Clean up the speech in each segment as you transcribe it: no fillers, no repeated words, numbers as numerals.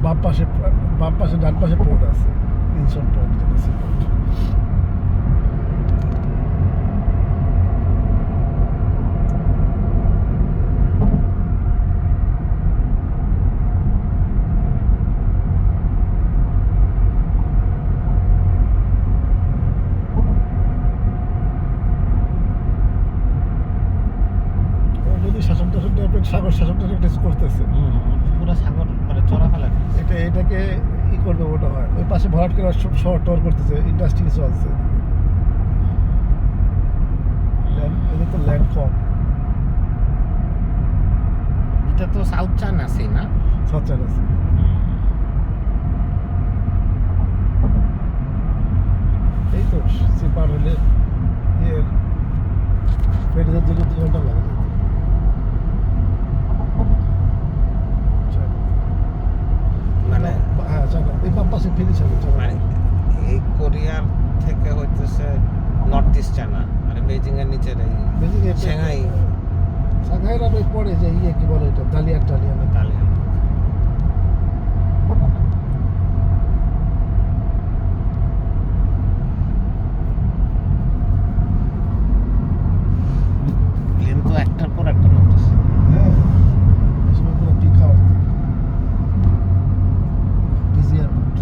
বাম পাশে ডান পাশে পোর্ট আছে, ইনশন পোর্ট, জেনেসি পোর্ট। নদী শাসন টাসন টাইপের, সাগর শাসন টাইপের টেস্ট করতেছে। পুরো সাগর মানে চড়া ফেলা। এটাকে ই করবে মনে হয়, ওই পাশে ভরাট করে শহর টর করতেছে, ইন্ডাস্ট্রি কিছু আছে। এদের তো ল্যান্ড কম। এটা তো সাউথ চায়না সি না? South China sea. এই তো সি পার হলে ফেরিতে 2 ঘন্টা লাগে। মানে হ্যাঁ চায়না, এই বাম পাশে ফেরি ছিল। মানে এই কোরিয়ার থেকে হইতেছে নর্থ ইস্ট চায়না, মানে বেজিং এর নিচে সাংহাই। সাংহাইয়ের আর ওই পরে যে কি বলে এটা, দালিয়ান তালিয়ান। প্লেন তো একটার পর একটা নামতেছে। হ্যাঁ, এই সময় পুরো peak hour, busy airport.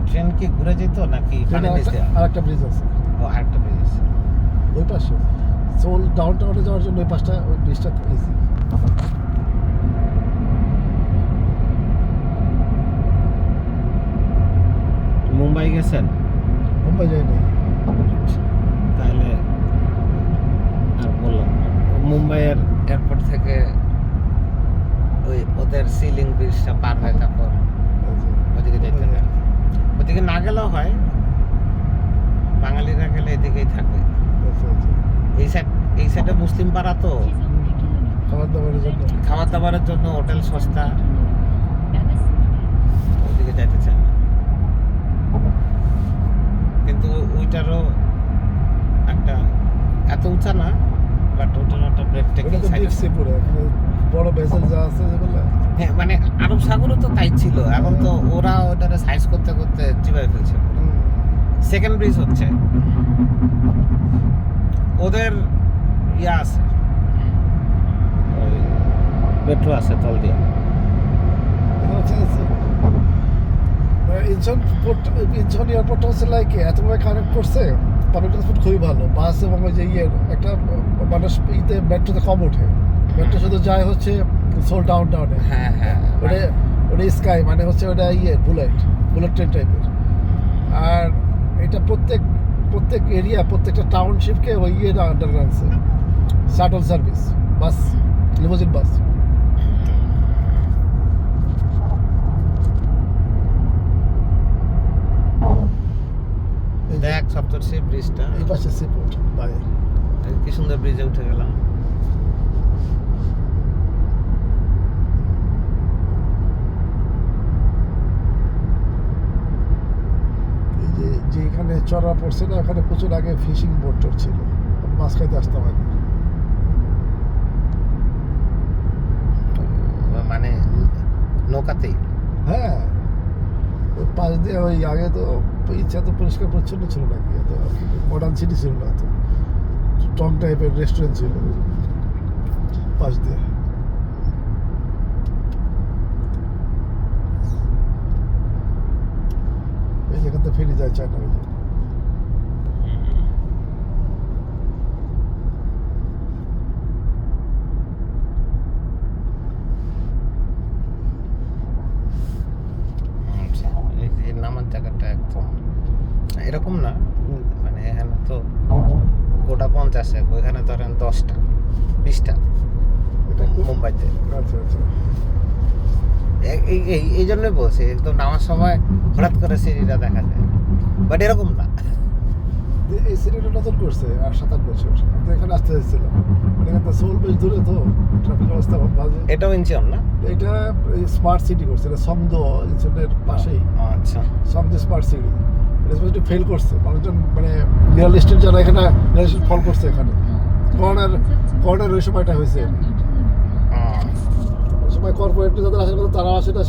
Train কি ঘুরে যেত নাকি পানি নিচ দিয়ে? আর একটা ব্রিজ আছে ও আরেকটা ব্রিজ আছে ওই পাশে, সোল ডাউন টাউনে যাওয়ার জন্য ওই পাশটা, ওই ব্রিজটা ইজি। মুম্বাই গেছেন? মুম্বাই যাই নাই। তাহলে আর বললাম না। মুম্বাইয়ের এয়ারপোর্ট থেকে ওই ওদের সিলিং ব্রিজটা পার হয়ে তারপর ওদিকে যেতে হয়। ওদিকে না গেলেও হয়, বাঙালিরা গেলে এদিকেই থাকে। এই সাইডে মুসলিম পাড়া তো, খাবার দাবারের জন্য হোটেল সস্তা, ওদিকে যাইতে চায় না। কিন্তু ওইটারও একটা এত উঁচা না, বাট ওটারও একটা ব্রেক টেকিং সাইড আছে। বড় ভেসেল যা আছে যেগুলো, হ্যাঁ মানে আরব সাগরও তো তাই ছিল, এখন তো ওরা ওটারে সাইজ করতে করতে চিবাই ফেলছে। সেকেন্ড ব্রিজ হচ্ছে ওদের ইয়া আছে, মেট্রো আছে তল দিয়ে। ইনচন এয়ারপোর্টটা হচ্ছে লাইক এতভাবে কানেক্ট করছে, পাবলিক ট্রান্সপোর্ট খুবই ভালো, বাস এবং ওই যে একটা মানুষ ইতে মেট্রোতে কম ওঠে। মেট্রো শুধু যায় হচ্ছে সোল ডাউন টাউনে। হ্যাঁ হ্যাঁ, ওটা স্কাই মানে হচ্ছে ওটা বুলেট ট্রেন টাইপের। আর এটা প্রত্যেক এরিয়া, প্রত্যেকটা টাউনশিপকে ওই আন্ডার রাখছে, শাটল সার্ভিস, বাস, লিমোজিন বাস। দেখ সপ্তর্ষি ব্রিজটা, এই পাশে সিপোর্ট বাই, কি সুন্দর ব্রিজে উঠে গেলাম। এই যে এখানে চড়া পড়ছে না, ওখানে প্রচুর আগে ফিশিং বোট ছিল, মাছ খাইতে আসতাম আগে। মানে নৌকাতেই? হ্যাঁ, ওই পাশ দিয়ে ওই আগে তো ইচ্ছা তো পরিষ্কার পরিচ্ছন্ন ছিল নাকি, এত মডার্ন সিটি ছিল না, তো টং টাইপের রেস্টুরেন্ট ছিল পাশ দিয়ে। এই যেখান থেকে ফেরি যায় চায়না, ওই যে নামার জায়গাটা একদম এরকম না, মানে এখানে তো গোটা 50, ওইখানে ধরেন 10টা 20টা মুম্বাইতে। আচ্ছা আচ্ছা, এই জন্যই বলছি একদম নামার সময় হঠাৎ করে সিঁড়িটা দেখা যায়, বাট এরকম না। এই সিটিটা নতুন করছে আর 7-8 বছর। আমি তো এখানে আসতে চাইছিলাম, এখানে তো সোল বেশ দূরে, তো ট্রাফিক অবস্থা বাজে। এটাও ইনচিয়ন না? এটা স্মার্ট সিটি করছে, এটা সমদো ইনসিডেন্টের পাশেই আচ্ছা। সমদো স্মার্ট সিটি। এটা স্পেশালি ফেল করছে মানুষজন, মানে রিয়েল এস্টেট যারা এখানে রিয়েল এস্টেট ফল করছে এখানে। কর্নার ওই সময়টা হয়েছে, ওই সময় কর্পোরেট যাদের আসার কথা তারা আসে না।